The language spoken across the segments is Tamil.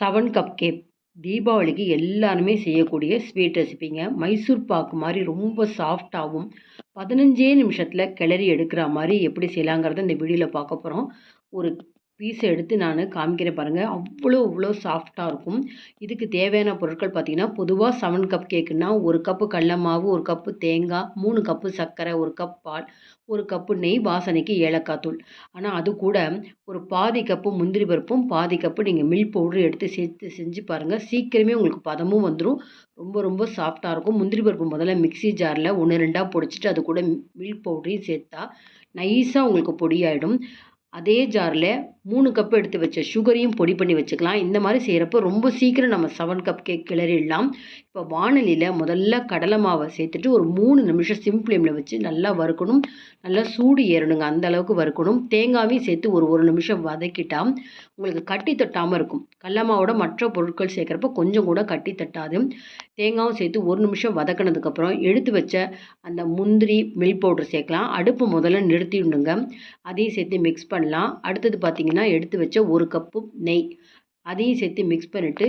7 கப் கேக் தீபாவளிக்கு எல்லாருமே செய்யக்கூடிய ஸ்வீட் ரெசிபிங்க. மைசூர் பாக்கு மாதிரி ரொம்ப சாஃப்டாகவும் 15 நிமிஷத்தில் கிளறி எடுக்கிற மாதிரி எப்படி செய்யலாங்கிறத இந்த வீடியோவில் பார்க்க போகிறோம். ஒரு பீஸை எடுத்து நான் காமிக்கிறேன் பாருங்கள். அவ்வளோ சாஃப்டாக இருக்கும். இதுக்கு தேவையான பொருட்கள் பார்த்திங்கன்னா, பொதுவாக 7 கப் கேக்குன்னா 1 கப்பு கடல மாவு, 1 கப்பு தேங்காய், 3 கப்பு சர்க்கரை, 1 கப் பால், 1 கப்பு நெய், வாசனைக்கு ஏலக்காய் தூள். ஆனால் அது கூட ஒரு பாதி கப்பு முந்திரி பருப்பும், பாதி கப்பு நீங்கள் மில்க் பவுடரும் எடுத்து சேர்த்து செஞ்சு பாருங்கள். சீக்கிரமே உங்களுக்கு பதமும் வந்துடும். ரொம்ப சாஃப்டாக இருக்கும். முந்திரி பருப்பு முதல்ல மிக்ஸி ஜாரில் 1 2 பொடிச்சிட்டு அது கூட மில்க் பவுடரையும் சேர்த்தா நைஸாக உங்களுக்கு பொடியாயிடும். அதே ஜாரில் 3 கப் எடுத்து வச்ச சுகரையும் பொடி பண்ணி வச்சுக்கலாம். இந்த மாதிரி செய்கிறப்போ ரொம்ப சீக்கிரம் நம்ம 7 கப் கேக் கிளறிடலாம். இப்போ வாணலியில் முதல்ல கடலை மாவை சேர்த்துட்டு ஒரு 3 நிமிஷம் சிம் ஃப்ளேமில் வச்சு நல்லா வறுக்கணும். நல்லா சூடு ஏறணுங்க, அந்த அளவுக்கு வறுக்கணும். தேங்காயும் சேர்த்து ஒரு நிமிஷம் வதக்கிட்டால் உங்களுக்கு கட்டி தட்டாமல் இருக்கும். கடல மாவோட மற்ற பொருட்கள் சேர்க்குறப்ப கொஞ்சம் கூட கட்டி தட்டாது. தேங்காயும் சேர்த்து 1 நிமிஷம் வதக்கினதுக்கப்புறம் எடுத்து வச்ச அந்த முந்திரி மில்க் பவுடர் சேர்க்கலாம். அடுப்பு முதல்ல நிறுத்திவிடுங்க. அதையும் சேர்த்து மிக்ஸ் பண்ணலாம். அடுத்தது பார்த்திங்கன்னா, எடுத்து வச்ச 1 கப்பு நெய் அதையும் சேர்த்து மிக்ஸ் பண்ணிவிட்டு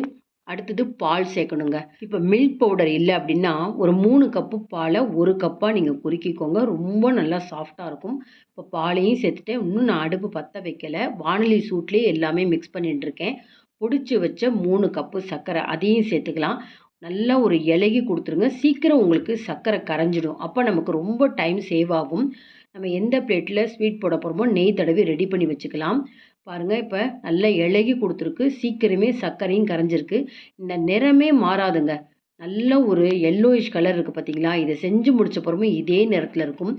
அடுத்தது பால் சேர்க்கணுங்க. இப்போ மில்க் பவுடர் இல்லை அப்படின்னா ஒரு 3 கப்பு பாலை 1 கப்பாக நீங்கள் குறுக்கிக்கோங்க. ரொம்ப நல்லா சாஃப்டாக இருக்கும். இப்போ பாலையும் சேர்த்துட்டு இன்னும் நான் அடுப்பு பற்ற வைக்கலை. வானொலி சூட்லேயே எல்லாமே மிக்ஸ் பண்ணிட்டுருக்கேன். பொடிச்சு வச்ச 3 கப்பு சர்க்கரை அதையும் சேர்த்துக்கலாம். நல்லா ஒரு இலகி கொடுத்துருங்க. சீக்கிரம் உங்களுக்கு சர்க்கரை கரைஞ்சிடும். அப்போ நமக்கு ரொம்ப டைம் சேவ் ஆகும். நம்ம எந்த பிளேட்டில் ஸ்வீட் போட போகிறோமோ நெய் தடவி ரெடி பண்ணி வச்சுக்கலாம். பாருங்கள், இப்போ நல்லா இலகி கொடுத்துருக்கு. சீக்கிரமே சர்க்கரையும் கரைஞ்சிருக்கு. இந்த நிறமே மாறாதுங்க. நல்ல ஒரு எல்லோயிஷ் கலர் இருக்குது பார்த்தீங்களா? இதை செஞ்சு முடிச்ச பிறமே இதே நிறத்தில் இருக்கும்.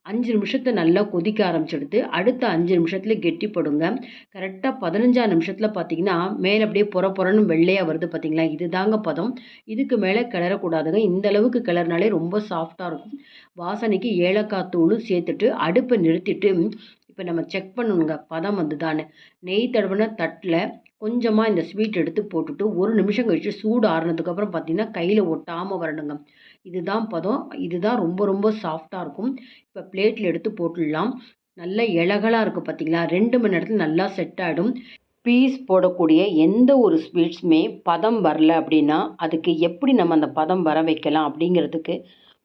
5 நிமிஷத்தை நல்லா கொதிக்க ஆரம்பிச்செடுத்து அடுத்த 5 நிமிஷத்தில் கெட்டிப்படுங்க. கரெக்டாக 15ஆம் நிமிஷத்தில் பார்த்தீங்கன்னா மேலே அப்படியே பொறன்னு வெள்ளையாக வருது பார்த்தீங்களா? இது தாங்க பதம். இதுக்கு மேலே கிளறக்கூடாதுங்க. இந்த அளவுக்கு கிளறினாலே ரொம்ப சாஃப்டாக இருக்கும். வாசனைக்கு ஏலக்காய் தூளும் சேர்த்துட்டு அடுப்பை நிறுத்திட்டு இப்போ நம்ம செக் பண்ணணுங்க பதம் வந்துதான்னு. நெய் தடவின தட்டில் கொஞ்சமாக இந்த ஸ்வீட் எடுத்து போட்டுட்டு 1 நிமிஷம் கழித்து சூடு ஆறுனதுக்கப்புறம் பார்த்திங்கன்னா கையில் ஒட்டாமல் வரணுங்க. இதுதான் பதம். இதுதான் ரொம்ப சாஃப்டாக இருக்கும். இப்போ பிளேட்டில் எடுத்து போட்டுடலாம். நல்ல இலகலாக இருக்குது பார்த்தீங்களா? 2 மணி நேரத்தில் நல்லா செட் ஆகிடும். பீஸ் போடக்கூடிய எந்த ஒரு ஸ்வீட்ஸுமே பதம் வரல அப்படின்னா அதுக்கு எப்படி நம்ம அந்த பதம் வர வைக்கலாம் அப்படிங்கிறதுக்கு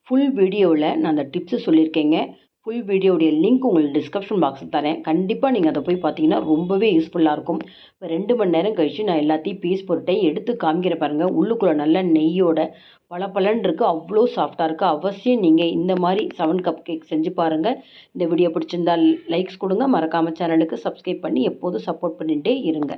ஃபுல் வீடியோவில் நான் அந்த டிப்ஸு சொல்லியிருக்கேங்க. ஃபுல் வீடியோடைய லிங்க் உங்களுக்கு டிஸ்கிரிப்ஷன் பாக்ஸில் தரேன். கண்டிப்பாக நீங்கள் அதை போய் பார்த்தீங்கன்னா ரொம்பவே யூஸ்ஃபுல்லாக இருக்கும். இப்போ 2 மணி நேரம் கழித்து நான் எல்லாத்தையும் பீஸ் போட்டுட்டேன். எடுத்து காமிக்கிற பாருங்கள். உள்ளுக்குள்ளே நல்ல நெய்யோட பளபளன்னு இருக்குது. அவ்வளோ சாஃப்டாக இருக்குது. அவசியம் நீங்கள் இந்த மாதிரி 7 கப் கேக் செஞ்சு பாருங்கள். இந்த வீடியோ பிடிச்சிருந்தால் லைக்ஸ் கொடுங்க. மறக்காமல் சேனலுக்கு சப்ஸ்கிரைப் பண்ணி எப்போதும் சப்போர்ட் பண்ணிகிட்டே இருங்க.